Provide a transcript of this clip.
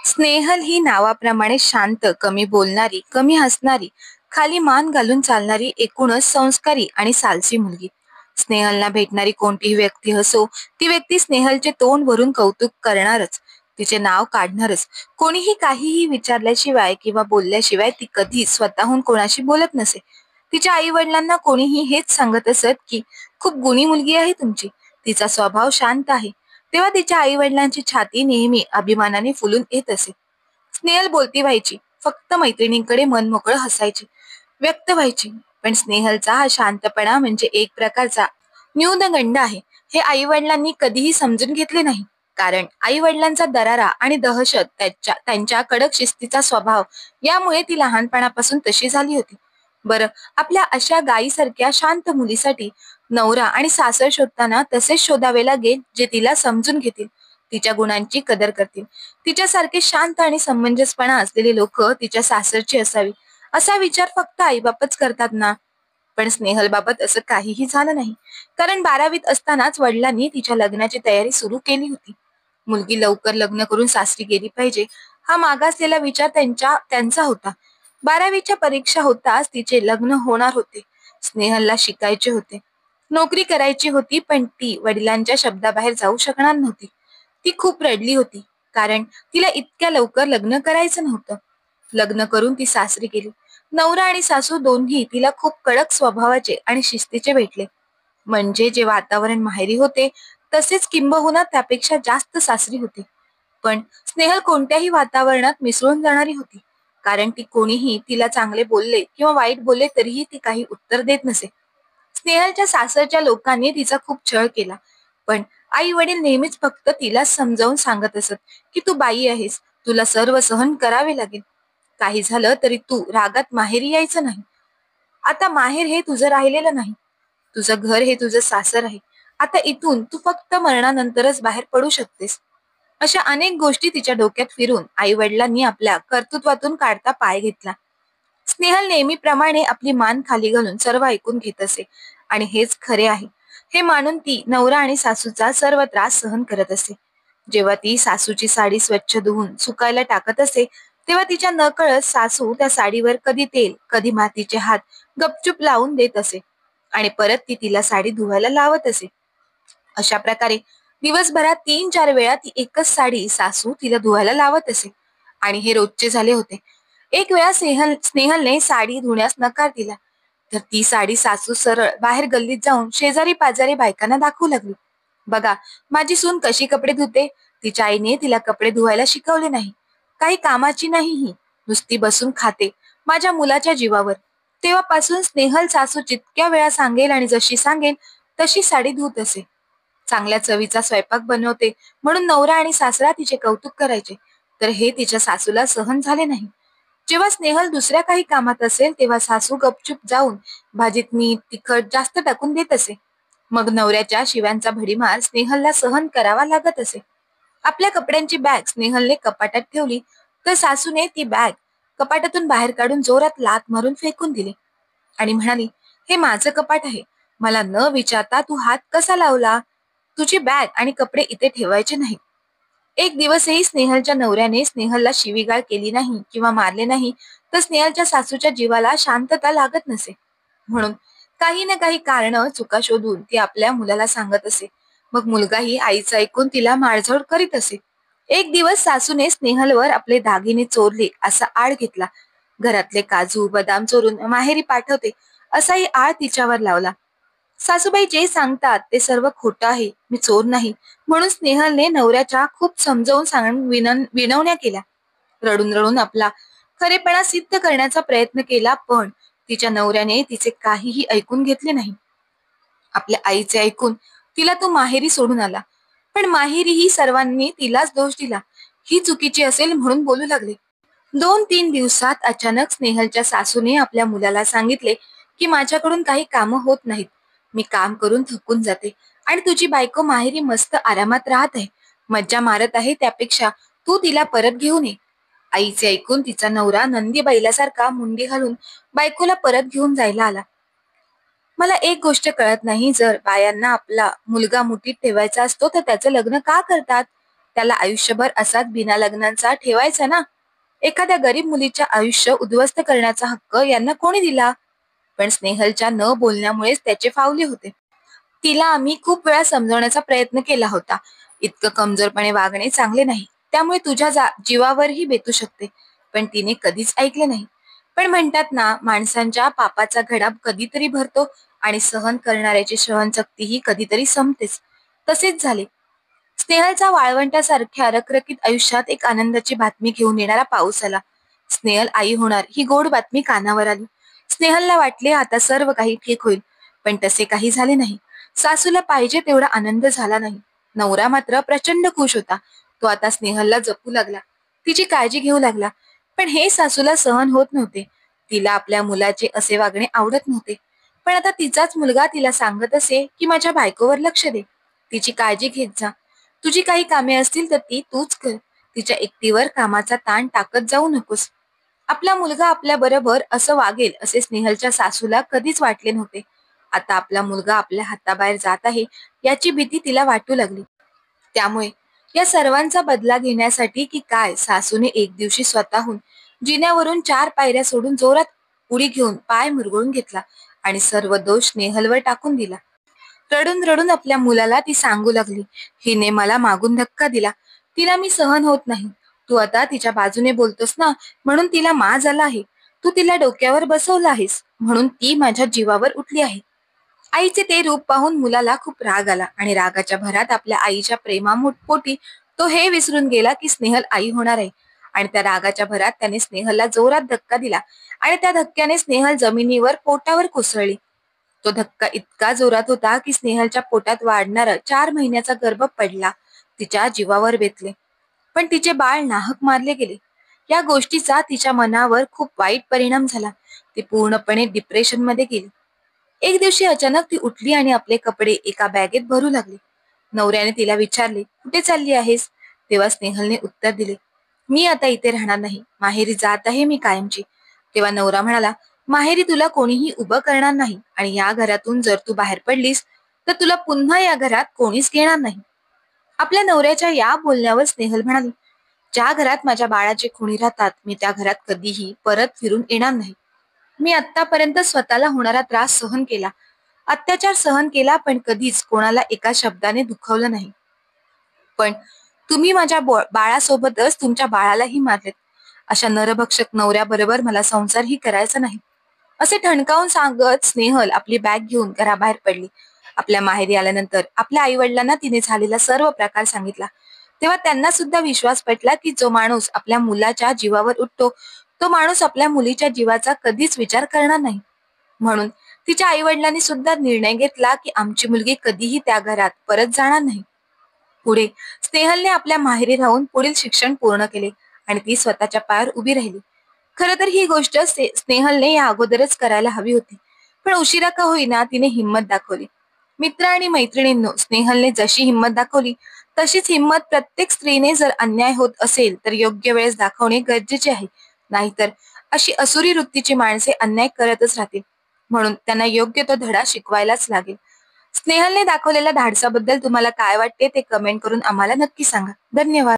स्नेहल ही नावाप्रमाणे शांत, कमी बोलणारी, कमी हसणारी, खाली मान घालून चालणारी, एकूणच संस्कारी आणि सालसी मुलगी. स्नेहलला भेटणारी कोणतीही व्यक्ती असो, ती व्यक्ती स्नेहलचे तोंड भरून कौतुक करणारच, तिचे नाव काढणारच. कोणीही काहीही विचारल्याशिवाय किंवा बोलल्याशिवाय ती कधी स्वतःहून कोणाशी बोलत नसे. तिच्या आई वडिलांना कोणीही हेच सांगत असत की खूप गुणी मुलगी आहे तुमची, तिचा स्वभाव शांत आहे, तेव्हा तिच्या आई वडिलांची छाती नेहमी अभिमानाने फुलून येत असे. स्नेहल बोलती व्हायची, फक्त मैत्रिणींकडे मनमोकळं हसायची, व्यक्त व्हायची. पण स्नेहलचा हा शांतपणा म्हणजे एक प्रकारचा न्यूनगंड आहे, हे आई वडिलांनी कधीही समजून घेतले नाही. कारण आई वडिलांचा दरारा आणि दहशत, त्यांच्या कडक शिस्तीचा स्वभाव, यामुळे ती लहानपणापासून तशी झाली होती. बरं, आपल्या अशा गायीसारख्या शांत मुलीसाठी नवरा आणि सासर शोधताना तसेच शोधावे लागेल जे तिला समजून घेतील, तिच्या गुणांची कदर करतील. तिच्यासारखे शांत आणि समंजसपणा असलेले लोक तिच्या सासरची असावी, असा विचार फक्त आईबापच करतात ना. पण स्नेहल बाबत असं काहीही झालं नाही. कारण 12वीत असतानाच वडिलांनी तिच्या लग्नाची तयारी सुरू केली होती. मुलगी लवकर लग्न करून सासरी गेली पाहिजे, हा मागासलेला विचार त्यांचा होता. 12वीच्या परीक्षा होताच तिचे लग्न होणार होते. स्नेहलला शिकायचे होते, नोकरी करायची होती, पण ती वडिलांच्या शब्दाबाहेर जाऊ शकणार नव्हती. ती खूप रडली होती, कारण तिला इतक्या लवकर लग्न करायचं नव्हतं. लग्न करून ती सासरी गेली. नवरा आणि सासू दोन्ही तिला खूप कडक स्वभावाचे आणि शिस्तीचे भेटले. म्हणजे जे वातावरण माहेरी होते, तसेच किंबहुना त्यापेक्षा जास्त सासरी होते. पण स्नेहल कोणत्याही वातावरणात मिसळून जाणारी होती. कारण ती कोणीही तिला चांगले बोलले किंवा वाईट बोलले तरीही ती काही उत्तर देत नसे. स्नेहलच्या सासरच्या लोकांनी तिचा खूप छळ केला, पण आई वडील नेहमीच फक्त तिला समजावून सांगत असत की तू बाई आहेस, तुला सर्व सहन करावे लागेल. काही झालं तरी तू रागात माहेरी यायचं नाही. आता माहेर हे तुझं राहिलेलं नाही, तुझं घर हे तुझं सासर आहे. आता इथून तू फक्त मरणानंतरच बाहेर पडू शकतेस. अशा अनेक गोष्टी तिच्या डोक्यात फिरून आई वडिलांनी आपल्या कर्तृत्वातून काढता पाय घेतला. स्नेहल नेहमीप्रमाणे आपली मान खाली घालून सर्व ऐकून घेत असे आणि हेच खरे आहे हे मानून ती नवरा आणि सासूचा सर्व त्रास सहन करत असे. जेव्हा ती सासूची साडी स्वच्छ धुवून सुकायला टाकत असे, तेव्हा तिच्या नकळत सासू त्या साडीवर कधी तेल, कधी मातीचे हात गपचूप लावून देत असे आणि परत ती तिला साडी धुवायला लावत असे. अशा प्रकारे दिवसभरात 3-4 वेळा ती एकच साडी सासू तिला धुवायला लावत असे आणि हे रोजचे झाले होते. एक वेळा स्नेहलने साडी धुण्यास नकार दिला, तर ती साडी सासू सरळ बाहेर गल्लीत जाऊन शेजारी पाजारी बायकांना दाखवू लागली. बघा, माझी सून कशी कपडे धुते. तिच्या आईने तिला कपडे धुवायला शिकवले नाही. काही कामाची नाही ही, नुसती बसून खाते, माझ्या मुलाच्या जीवावर. तेव्हापासून स्नेहल सासू जितक्या वेळा सांगेल आणि जशी सांगेल तशी साडी धुत असे. चांगल्या चवीचा स्वयंपाक बनवते म्हणून नवरा आणि सासरा तिचे कौतुक करायचे, तर हे तिच्या सासूला सहन झाले नाही. जेव्हा स्नेहल दुसऱ्या काही कामात असेल तेव्हा सासू गपचूप जाऊन भाजीत मीठ तिखट जास्त टाकून देत असे. मग नवऱ्याच्या शिव्यांचा भडीमार स्नेहलला सहन करावा लागत असे. आपल्या कपड्यांची बॅग स्नेहलने कपाटात ठेवली, तर सासूने ती बॅग कपाटातून बाहेर काढून जोरात लाथ मारून फेकून दिली आणि म्हणाली, हे माझं कपाट आहे, मला न विचारता तू हात कसा लावला? तुझी बॅग आणि कपडे इथे ठेवायचे नाही. एक दिवसही स्नेहलच्या नवऱ्याने स्नेहलला शिवीगाळ केली नाही किंवा मारले नाही, तर स्नेहलच्या सासूच्या जीवाला शांतता लागत नसे. म्हणून काही ना काही कारण चुका शोधून ती आपल्या मुलाला सांगत असे. मग मुलगाही आईचं ऐकून तिला मारझोड करीत असे. एक दिवस सासूने स्नेहलवर आपले दागिने चोरले असा आळ घेतला. घरातले काजू बदाम चोरून माहेरी पाठवते असाही आळ तिच्यावर लावला. सासूबाई जे सांगतात ते सर्व खोटं आहे, मी चोर नाही, म्हणून स्नेहलने नवऱ्याच्या खूप समजावून सांगून विनवण्या केल्या. रडून रडून आपला खरेपणा सिद्ध करण्याचा प्रयत्न केला, पण तिच्या नवऱ्याने तिचे काहीही ऐकून घेतले नाही. आपल्या आईचे ऐकून तिला तो माहेरी सोडून आला, पण माहेरीही सर्वांनी तिलाच दोष दिला. ही चुकीची असेल म्हणून बोलू लागले. 2-3 दिवसात अचानक स्नेहलच्या सासूने आपल्या मुलाला सांगितले की माझ्याकडून काही कामं होत नाहीत, मी काम करून थकून जाते आणि तुझी बायको माहेरी मस्त आरामात राहत आहे, मज्जा मारत आहे, त्यापेक्षा तू तिला परत घेऊन ये. आईचे ऐकून तिचा नवरा नंदी बैलासारखा मुंडी घालून बायकोला परत घेऊन जायला आला. मला एक गोष्ट कळत नाही, जर बायांना आपला मुलगा मुठीत ठेवायचा असतो तर त्याचं लग्न का करतात? त्याला आयुष्यभर असाच बिना लग्नांचा ठेवायचा ना? एखाद्या गरीब मुलीचे आयुष्य उद्ध्वस्त करण्याचा हक्क यांना कोणी दिला? पण स्नेहलच्या न बोलण्यामुळेच त्याचे फावले होते. तिला आम्ही खूप वेळा समजवण्याचा प्रयत्न केला होता. इतकं कमजोरपणे वागणे चांगले नाही. त्यामुळे तुझ्या जीवावरही बेतू शकते. पण तिने कधीच ऐकले नाही. पण म्हणतात ना, माणसांच्या पापाचा घडा कधीतरी भरतो आणि सहन करणाऱ्याची सहनशक्तीही कधीतरी संपतेच. तसेच झाले. स्नेहलचा वाळवंटासारख्या रखरखीत आयुष्यात एक आनंदाची बातमी घेऊन येणारा पाऊस आला. स्नेहल आई होणार ही गोड बातमी कानावर आली. स्नेहलला वाटले आता सर्व काही ठीक होईल. पण तसे काही झाले नाही. सासूला पाहिजे तेवढा आनंद झाला नाही. नवरा मात्र प्रचंड खुश होता. तो आता स्नेहलला जपू लागला. तिची काळजी घेऊ लागला. पण हे सासूला सहन होत नव्हते. तिला आपल्या मुलाचे असे वागणे आवडत नव्हते. पण आता तिचाच मुलगा तिला सांगत असे की माझ्या बायकोवर लक्ष दे. तिची काळजी घेत जा. तुझी काही कामे असतील तर ती तूच कर. तिच्या एकटीवर कामाचा ताण टाकत जाऊ नकोस. आपला मुलगा आपल्या बरोबर असं वागेल असे स्नेहलच्या सासूला कधीच वाटले नव्हते. आता आपला मुलगा आपल्या हाताबाहेर जात आहे याची भीती तिला वाटू लागली. त्यामुळे या सर्वांचा बदला घेण्यासाठी की काय सासूने एक दिवशी स्वतःहून जिन्यावरून 4 पायऱ्या सोडून जोरात उडी घेऊन पाय मुरगळून घेतला आणि सर्व दोष स्नेहलवर टाकून दिला. रडून रडून आपल्या मुलाला ती सांगू लागली, हिने मला मागून धक्का दिला. तिला मी सहन होत नाही. तू आता तिच्या बाजूने बोलतोस ना, म्हणून तिला माज आला आहे. तू तिला डोक्यावर बसवलं आहेस म्हणून ती माझ्या जीवावर उठली आहे. आईचे ते रूप पाहून मुलाला खूप राग आला आणि रागाच्या भरात आपल्या आईच्या प्रेमापोटी तो हे विसरून गेला की स्नेहल आई होणार आहे. आणि त्या रागाच्या भरात त्याने स्नेहलला जोरात धक्का दिला आणि त्या धक्क्याने स्नेहल जमिनीवर पोटावर कोसळली. तो धक्का इतका जोरात होता की स्नेहलच्या पोटात वाढणारा 4 महिन्याचा गर्भ पडला. तिच्या जीवावर बेतले. पण तिचे बाळ नाहक मारले गेले. या गोष्टीचा तिच्या मनावर खूप वाईट परिणाम झाला. ती पूर्णपणे डिप्रेशन मध्ये गेली. एक दिवशी अचानक ती उठली आणि आपले कपडे एका बॅगेत भरू लागली. नवऱ्याने तिला विचारले, कुठे चालली आहेस? तेव्हा स्नेहलने उत्तर दिले, मी आता इथे राहणार नाही. माहेरी जात आहे मी कायमची. तेव्हा नवरा म्हणाला, माहेरी तुला कोणीही उभं करणार नाही आणि या घरातून जर तू बाहेर पडलीस तर तुला पुन्हा या घरात कोणीच घेणार नाही. आपल्या नवऱ्याच्या या बोलण्यावर स्नेहल म्हणाली, ज्या घरात माझ्या बाळाचे खुणी राहतात मी त्या घरात कधीही परत फिरून येणार नाही. मी आतापर्यंत स्वतःला होणारा त्रास सहन केला, अत्याचार सहन केला, पण कधीच कोणाला एका शब्दाने दुखावलं नाही. पण तुम्ही माझ्या बाळासोबतच तुमच्या बाळालाही मारलेत. अशा नरभक्षक नवऱ्याबरोबर मला संसारही करायचा नाही. असे ठणकावून सांगत स्नेहल आपली बॅग घेऊन घराबाहेर पडली. आपल्या माहेरी आल्यानंतर आपल्या आई वडिलांना तिने झालेला सर्व प्रकार सांगितला. तेव्हा त्यांना सुद्धा विश्वास पटला की जो माणूस आपल्या मुलाच्या जीवावर उठतो तो माणूस आपल्या मुलीच्या जीवाचा कधीच विचार करणार नाही. म्हणून तिच्या आई वडिलांनी सुद्धा निर्णय घेतला की आमची मुलगी कधीही त्या घरात परत जाणार नाही. पुढे स्नेहलने आपल्या माहेरी राहून पुढील शिक्षण पूर्ण केले आणि ती स्वतःच्या पायावर उभी राहिली. खरं तर ही गोष्ट स्नेहलने या अगोदरच करायला हवी होती. पण उशिरा का होईना तिने हिंमत दाखवली. मित्र आणि मैत्रिणींनो, स्नेहलने जशी हिंमत दाखवली तशीच हिंमत प्रत्येक स्त्रीने जर अन्याय होत असेल तर योग्य वेळेस दाखवणे गरजेचे आहे. नाहीतर अशी असुरी वृत्तीची माणसे अन्याय करतच राहतील. म्हणून त्यांना योग्य तो धडा शिकवायलाच लागेल. स्नेहलने दाखवलेल्या धाडसाबद्दल तुम्हाला काय वाटते ते कमेंट करून आम्हाला नक्की सांगा. धन्यवाद.